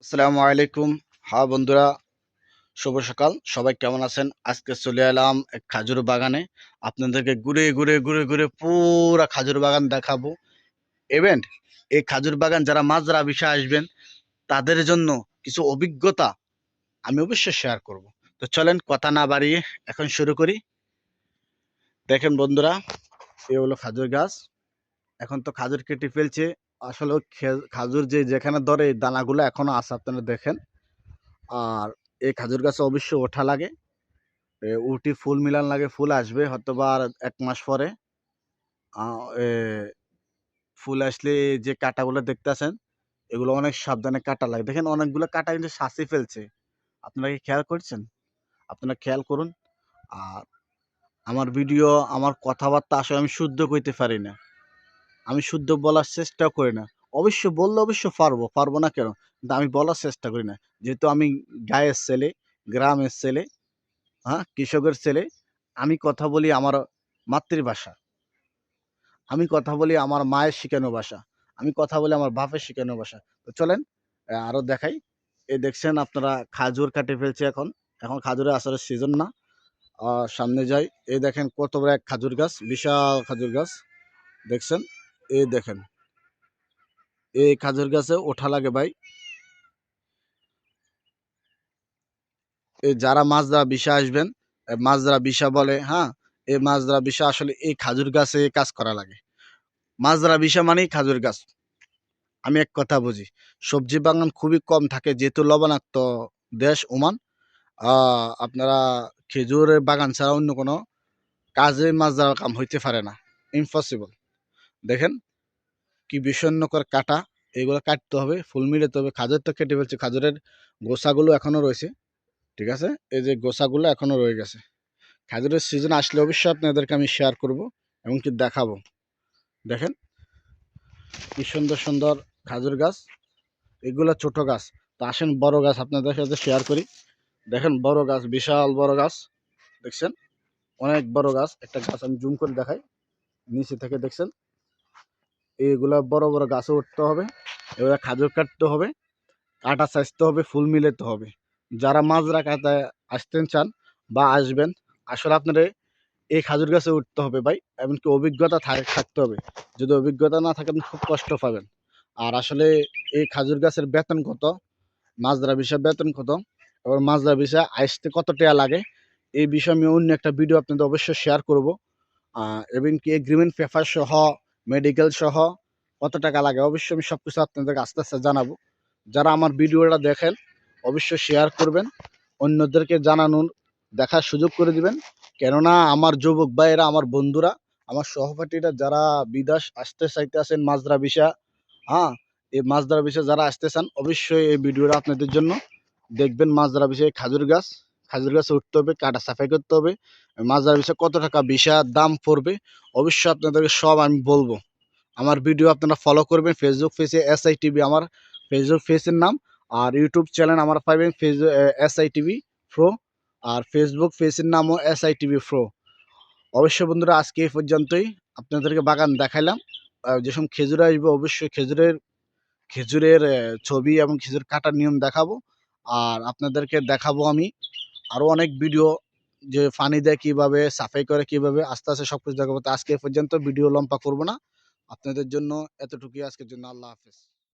আসসালামু আলাইকুম। হ্যাঁ বন্ধুরা, শুভ সকাল। সবাই কেমন আছেন? আজকে চলে এলাম এক খাজুর বাগানে। আপনাদেরকে ঘুরে ঘুরে ঘুরে ঘুরে পুরা খাজুর বাগান দেখাবো। ইভেন্ট এই খাজুর বাগান যারা মাজরা বিষয়ে আসবেন তাদের জন্য কিছু অভিজ্ঞতা আমি অবশ্যই শেয়ার করব। তো চলেন কথা না বাড়িয়ে এখন শুরু করি। দেখেন বন্ধুরা, এ হলো খাজুর গাছ। এখন তো খাজুর কেটে ফেলছে। আসলে খাজুর যেখানে ধরে এই দানাগুলো এখনো আছে, আপনারা দেখেন। আর এই খাজুর গাছে অবশ্যই ওঠা লাগে, উটি ফুল মিলান লাগে, ফুল আসবে হয়তো বা আর ১ মাস পরে। আ এ ফুল আসলে যে কাঁটাগুলো দেখতেছেন, এগুলো অনেক সাবধানে কাটা লাগে। দেখেন অনেকগুলো কাঁটা কিন্তু শাঁছি ফেলছে। আপনারা কি খেয়াল করছেন? আপনারা খেয়াল করুন। আর আমার ভিডিও, আমার কথাবার্তা আসলে আমি শুদ্ধ কইতে পারি না। আমি শুদ্ধ বলার চেষ্টাও করি না। অবশ্য বললে অবশ্য পারবো, পারবো না কেন? কিন্তু আমি বলার চেষ্টা করি না। যেহেতু আমি গাঁয়ের ছেলে, গ্রামের ছেলে, হ্যাঁ? কৃষকের ছেলে। আমি কথা বলি আমার মাতৃভাষা। আমি কথা বলি আমার মায়ের শিখানো ভাষা। আমি কথা বলি আমার বাপের শিখানো ভাষা। তো চলেন আরো দেখাই। এই দেখছেন আপনারা খাজুর কাটে ফেলছে এখন। এখন খাজুরের আসলে সিজন না। সামনে যাই। এই দেখেন কত বড় এক খাজুর গাছ, বিশাল খাজুর গাছ। দেখছেন? এই দেখেন। এই খাজুর গাছে ওঠা লাগে ভাই। এই যারা মাছরা বিষে আসবেন, মাছরা বিষা বলে, হ্যাঁ? এই মাছরা বিষা আসলে এই খাজুর গাছে কাজ করা লাগে। মাজরা বিষা মানেই খাজুর গাছ। আমি এক কথা বুঝি। সবজি বাগান খুবই কম থাকে যেহেতু লবণাক্ত দেশ ওমান। আ আপনারা খেজুরের বাগান ছাড়া অন্য কোনো কাজে মাজরার কাম হইতে পারে না। ইম্পসিবল। দেখেন কি বিষণ্ণকর কাটা। এগুলো কাটতে হবে, ফুল মিলাতে হবে। খাজুর তো কেটে ফেলছি। খাজুরের গোছাগুলো এখনো রয়েছে। ঠিক আছে? এই যে গোছাগুলো এখনো রয়ে গেছে। খাজুরের সিজন আসলে অবশ্যই আপনাদেরকে আমি শেয়ার করব, এমনকি দেখাবো। দেখেন কি সুন্দর, সুন্দর খাজুর গাছ। এগুলা ছোট গাছ। তো আসেন বড় গাছ আপনাদের সাথে শেয়ার করি। দেখেন বড় গাছ, বিশাল বড় গাছ। দেখছেন? অনেক বড় গাছ। একটা গাছ আমি জুম করে দেখাই। নিচে থেকে দেখছেন? এইগুলা বড়, বড় গাছে উঠতে হবে। এগুলা খাজুর কাটতে হবে, কাটা সাইজতে হবে, ফুল মিলাতে হবে। যারা মাজরা কাটায় আসতে চান বা আসবেন, আসলে আপনারে এই খাজুর গাছে উঠতে হবে ভাই। এমনকি অভিজ্ঞতা থাকতে হবে। যদি অভিজ্ঞতা না থাকে আপনি খুব কষ্ট পাবেন। আর আসলে এই খাজুর গাছের বেতন কত? মাজরা বিষয়ে বেতন কত? আবার মাজরা বিষয়ে আসতে কত টাকা লাগে? এই বিষয়ে আমি অন্য একটা ভিডিও আপনাদের অবশ্যই শেয়ার করব। এমনকি এগ্রিমেন্ট পেপার সহ, মেডিকেল সহ কত টাকা লাগে অবশ্যই আমি সবকিছু আপনাদেরকে আস্তে, আস্তে জানাবো। যারা আমার ভিডিওটা দেখেন অবশ্যই শেয়ার করবেন। অন্যদেরকে জানানোর দেখার সুযোগ করে দিবেন। কেননা আমার যুবক ভাইয়েরা, আমার বন্ধুরা, আমার সহপাঠীরা যারা বিদেশ আসতে চাইতেছেন মাজরা ভিসা, হ্যাঁ? এই মাজরা ভিসা যারা আসতে চান অবশ্যই এই ভিডিওটা আপনাদের জন্য। দেখবেন মাজরা ভিসায় খাজুর গাছ, খাজুর গাছে উঠতে হবে, কাটা সাফাই করতে হবে। মাজরা ভিসা কত টাকা ভিসার দাম পড়বে অবশ্যই আপনাদেরকে সব আমি বলবো। আমার ভিডিও আপনারা ফলো করবেন। ফেসবুক পেজে SITV আমার ফেসবুক পেজের নাম। আর ইউটিউব চ্যানেল আমার পাবেন SITV প্রো। আর ফেসবুক পেজের নামও SITV প্রো। অবশ্যই বন্ধুরা আজকে এই পর্যন্তই। আপনাদেরকে বাগান দেখাইলাম। যেসব খেজুর আসবে অবশ্যই খেজুরের খেজুরের ছবি এবং খেজুর কাটার নিয়ম দেখাবো। আর আপনাদেরকে দেখাবো আমি আরও অনেক ভিডিও, যে পানি দেয় কীভাবে, সাফাই করে কীভাবে, আস্তে, আস্তে সবকিছু দেখাবো। তো আজকে এ পর্যন্ত, ভিডিও লম্বা করব না। আপনাদের জন্য এতটুকুই আজকের জন্য। আল্লাহ হাফেজ।